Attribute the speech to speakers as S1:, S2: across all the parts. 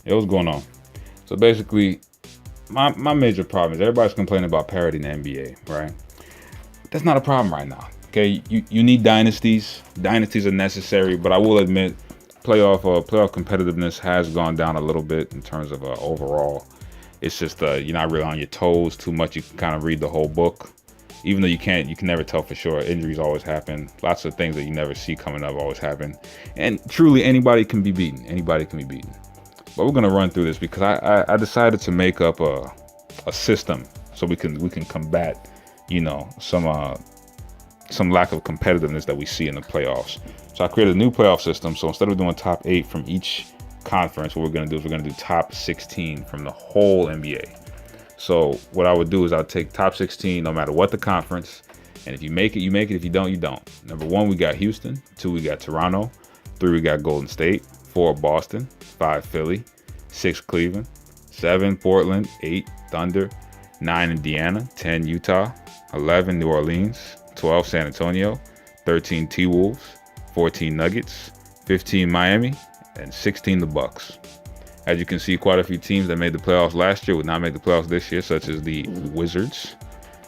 S1: Hey, what's going on? So basically, my major problem is everybody's complaining about parity in the NBA, right? That's not a problem right now. Okay, you need dynasties. Dynasties are necessary, but I will admit, playoff competitiveness has gone down a little bit in terms of overall. It's just you're not really on your toes too much. You can kind of read the whole book, even though you can never tell for sure. Injuries always happen. Lots of things that you never see coming up always happen, and truly anybody can be beaten. Anybody can be beaten. But we're gonna run through this because I decided to make up a system so we can combat, some lack of competitiveness that we see in the playoffs. So I created a new playoff system. So instead of doing top 8 from each conference, what we're gonna do is we're gonna do top 16 from the whole NBA. So what I would do is I'll take top 16 no matter what the conference, and if you make it, you make it. If you don't, you don't. Number 1, we got Houston. 2, we got Toronto. 3, we got Golden State. 4, Boston. 5, Philly. 6, Cleveland. 7, Portland. 8, Thunder. 9, Indiana. 10, Utah. 11, New Orleans. 12, San Antonio. 13, T-Wolves. 14, Nuggets. 15, Miami. And 16, the Bucks. As you can see, quite a few teams that made the playoffs last year would not make the playoffs this year, such as the Wizards.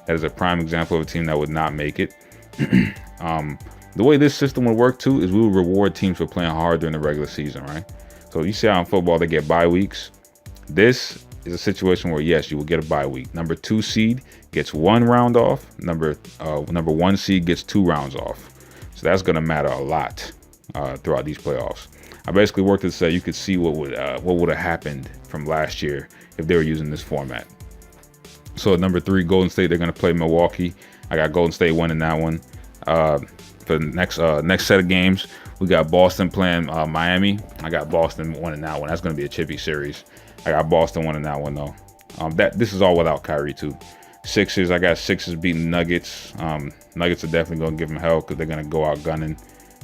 S1: That is a prime example of a team that would not make it. The way this system would work too is we would reward teams for playing hard during the regular season, right? So you see how in football they get bye weeks. This is a situation where yes, you will get a bye week. Number 2 seed gets 1 round off. Number 1 seed gets 2 rounds off. So that's going to matter a lot throughout these playoffs. I basically worked to say you could see what would have happened from last year if they were using this format. So at number 3, Golden State, they're going to play Milwaukee. I got Golden State winning that one. For the next set of games, we got Boston playing Miami. I got Boston winning that one. That's going to be a chippy series. I got Boston winning that one though. This is all without Kyrie too. Sixers, I got Sixers beating Nuggets. Nuggets are definitely going to give them hell because they're going to go out gunning.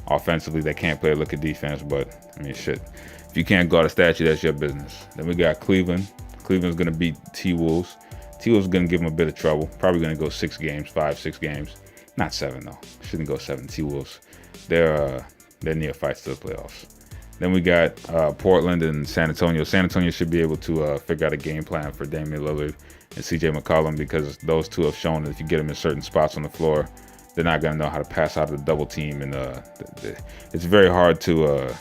S1: Offensively, they can't play a look at defense, but I mean, shit. If you can't guard a statue, that's your business. Then we got Cleveland. Cleveland's going to beat T-Wolves. T-Wolves is going to give them a bit of trouble. Probably going to go 6 games, 6 games. Not 7, though. Shouldn't go 7. T-Wolves. They're neophytes to the playoffs. Then we got Portland and San Antonio. San Antonio should be able to figure out a game plan for Damian Lillard and CJ McCollum because those two have shown that if you get them in certain spots on the floor, they're not going to know how to pass out of the double team, and it's very hard to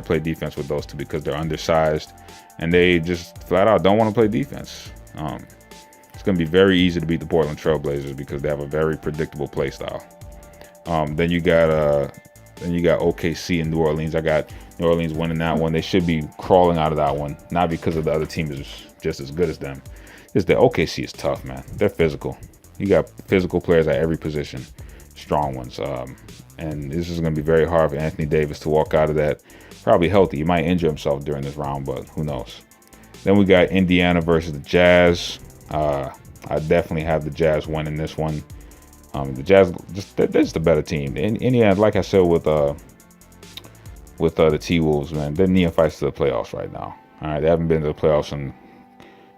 S1: play defense with those two because they're undersized and they just flat out don't want to play defense. It's going to be very easy to beat the Portland Trailblazers because they have a very predictable play style. Then you got OKC and New Orleans. I got New Orleans winning that one. They should be crawling out of that one, not because of the other team is just as good as them. It's that OKC is tough, man. They're physical. You got physical players at every position, strong ones. And this is going to be very hard for Anthony Davis to walk out of that probably healthy. He might injure himself during this round, but who knows. Then we got Indiana versus the Jazz. I definitely have the Jazz winning this one. The Jazz, they're just the better team. Indiana, like I said, with the T-Wolves, man, they're neophytes to the playoffs right now. All right, they haven't been to the playoffs in,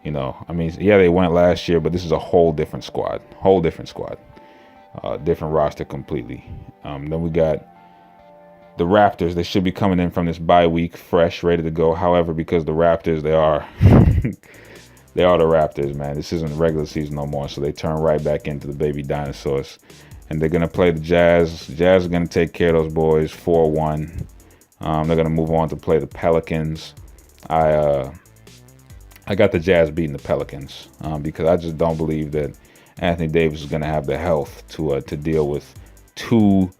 S1: they went last year, but this is a whole different squad. Different roster completely. Then we got the Raptors. They should be coming in from this bye week fresh, ready to go. However, because the Raptors, they are they are the Raptors, man. This isn't the regular season no more, so they turn right back into the baby dinosaurs. And they're going to play the Jazz. The Jazz are going to take care of those boys 4-1. They're going to move on to play the Pelicans. I got the Jazz beating the Pelicans because I just don't believe that Anthony Davis is going to have the health to deal with two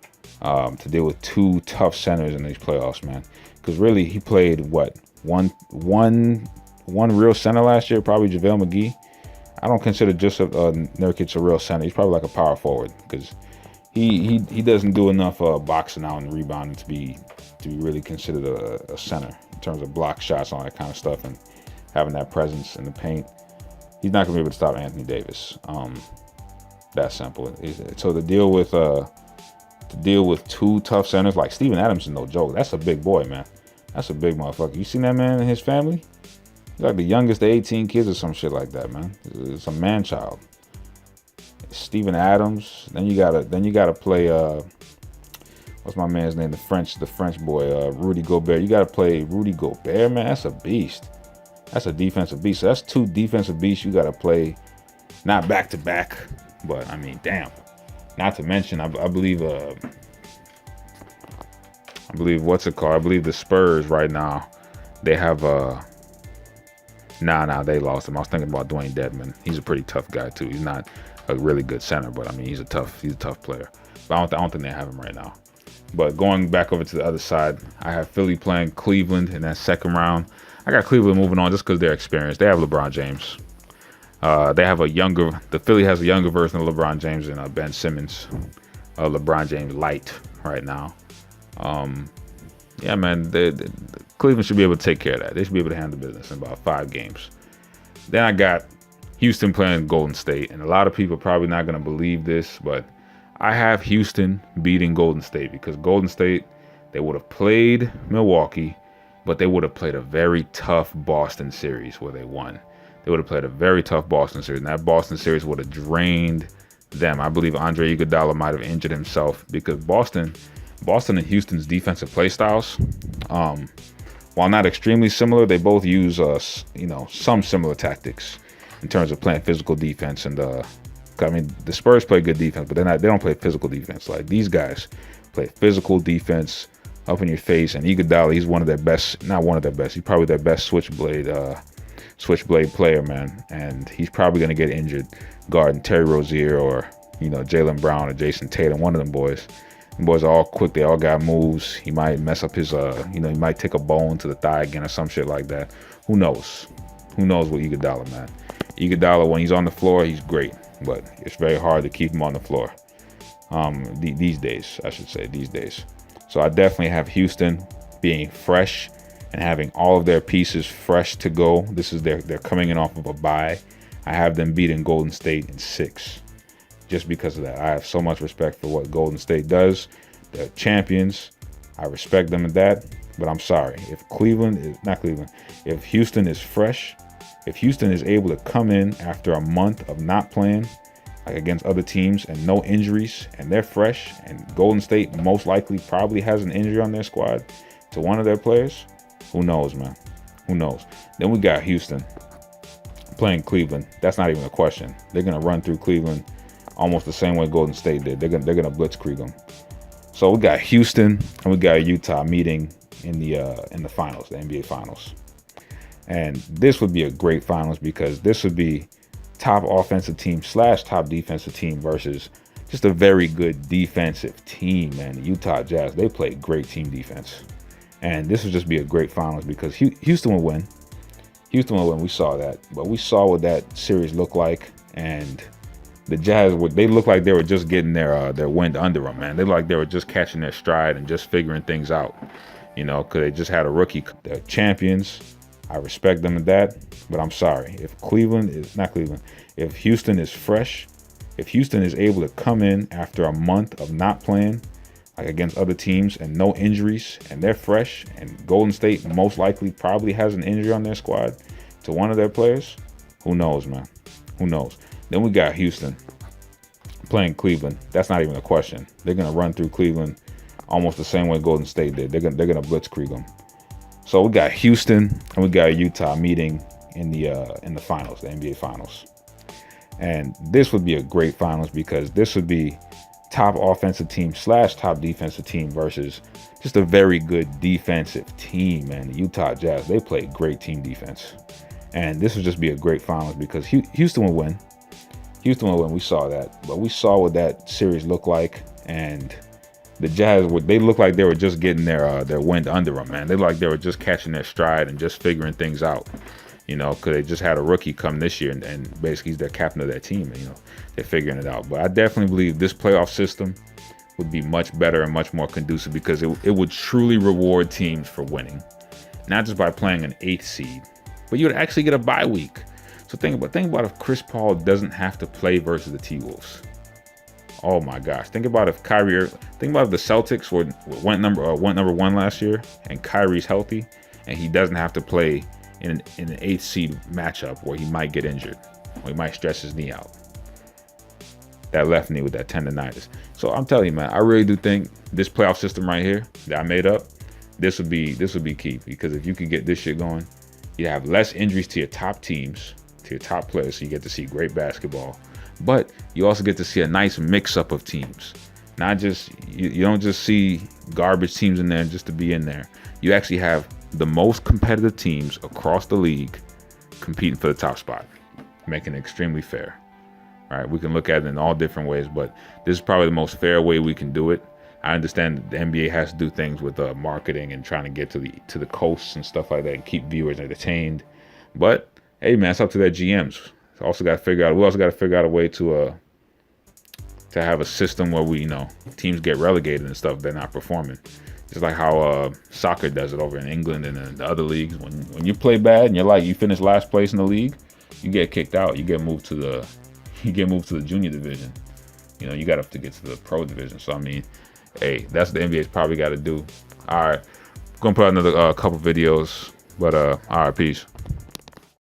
S1: tough centers in these playoffs, man. Because really, he played one real center last year, probably JaVale McGee. I don't consider Joseph Nurkic a real center. He's probably like a power forward because he doesn't do enough boxing out and rebounding to be really considered a center in terms of block shots and all that kind of stuff and having that presence in the paint. He's not going to be able to stop Anthony Davis. That's simple. So to deal with 2 tough centers like Steven Adams is no joke. That's a big boy, man. That's a big motherfucker. You seen that man and his family? He's like the youngest of 18 kids or some shit like that, man. It's a man child. Steven Adams. Then you gotta play what's my man's name? The French boy, Rudy Gobert. You got to play Rudy Gobert, man. That's a beast. That's a defensive beast. So that's 2 defensive beasts you got to play, not back to back, but I mean, damn. Not to mention, I believe what's it called? I believe the Spurs right now, they have they lost him. I was thinking about Dwayne Dedman. He's a pretty tough guy too. He's not a really good center, but I mean he's a tough player. But I don't think they have him right now. But going back over to the other side, I have Philly playing Cleveland in that second round. I got Cleveland moving on just because they're experienced. They have LeBron James. The Philly has a younger version of LeBron James and Ben Simmons. LeBron James light right now. Yeah, man, the Cleveland should be able to take care of that. They should be able to handle business in about 5 games. Then I got Houston playing Golden State, and a lot of people are probably not going to believe this, but I have Houston beating Golden State because Golden State, they would have played Milwaukee, but they would have played a very tough Boston series where they won. They would have played a very tough Boston series, and that Boston series would have drained them. I believe Andre Iguodala might have injured himself because Boston and Houston's defensive play styles, while not extremely similar, they both use some similar tactics in terms of playing physical defense. And I mean, the Spurs play good defense, but they don't play physical defense. Like these guys play physical defense up in your face. And Iguodala, he's one of their best, not one of their best. He's probably their best switchblade player, man. And he's probably going to get injured guarding Terry Rozier or Jaylen Brown or Jason Tatum, one of them boys. The boys are all quick. They all got moves. He might mess up his, he might take a bone to the thigh again or some shit like that. Who knows? Who knows with Iguodala, man? Iguodala, when he's on the floor, he's great, but it's very hard to keep him on the floor. These days, I should say, these days. So I definitely have Houston being fresh and having all of their pieces fresh to go. They're coming in off of a bye. I have them beating Golden State in 6. Just because of that. I have so much respect for what Golden State does. They're champions. I respect them at that. But I'm sorry. If Houston is fresh, if Houston is able to come in after a month of not playing, like against other teams and no injuries, and they're fresh, and Golden State most likely probably has an injury on their squad to one of their players, who knows, man? Who knows? Then we got Houston playing Cleveland. That's not even a question. They're going to run through Cleveland almost the same way Golden State did. They're gonna blitzkrieg them. So we got Houston and we got Utah meeting in the finals, the NBA finals. And this would be a great finals because this would be top offensive team / top defensive team versus just a very good defensive team, man. The Utah Jazz, they play great team defense. And this would just be a great finals because Houston will win. Houston will win. We saw that. But we saw what that series looked like, and the Jazz, they looked like they were just getting their wind under them, man. They looked like they were just catching their stride and just figuring things out, because they just had a rookie. They're champions. I respect them at that, but I'm sorry. If Houston is fresh, if Houston is able to come in after a month of not playing, like against other teams and no injuries, and they're fresh, and Golden State most likely probably has an injury on their squad to one of their players, who knows, man? Who knows? Then we got Houston playing Cleveland. That's not even a question. They're going to run through Cleveland almost the same way Golden State did. They're going to blitzkrieg them. So we got Houston and we got Utah meeting in the finals, the NBA finals. And this would be a great finals because this would be top offensive team / top defensive team versus just a very good defensive team, man. The Utah Jazz, they play great team defense. And this would just be a great finals because Houston will win. Houston will win. We saw that. But we saw what that series looked like. And the Jazz, they looked like they were just getting their wind under them, man. They looked like they were just catching their stride and just figuring things out, because they just had a rookie come this year and basically he's the captain of that team. And, they're figuring it out. But I definitely believe this playoff system would be much better and much more conducive because it would truly reward teams for winning. Not just by playing an 8th seed, but you would actually get a bye week. So think about if Chris Paul doesn't have to play versus the T-Wolves. Oh my gosh. Think about if the Celtics went number 1 last year and Kyrie's healthy and he doesn't have to play in an 8th seed matchup where he might get injured or he might stretch his knee out. that left knee with that tendonitis. So I'm telling you, man, I really do think this playoff system right here that I made up, this would be key, because if you could get this shit going, you have less injuries to your top teams, to your top players, so you get to see great basketball. But you also get to see a nice mix-up of teams. Not just, you don't just see garbage teams in there just to be in there. You actually have the most competitive teams across the league competing for the top spot, making it extremely fair. All right, we can look at it in all different ways, but this is probably the most fair way we can do it. I understand that the NBA has to do things with marketing and trying to get to the coasts and stuff like that and keep viewers entertained. But hey, man, it's up to their GMs. We also got to figure out a way to have a system where teams get relegated and stuff if they're not performing. Just like how soccer does it over in England and in the other leagues. When you play bad and you finish last place in the league, you get kicked out. You get moved to the junior division. You got to get to the pro division. So I mean, hey, that's what the NBA's probably got to do. All right, I'm gonna put out another couple videos, but all right, peace.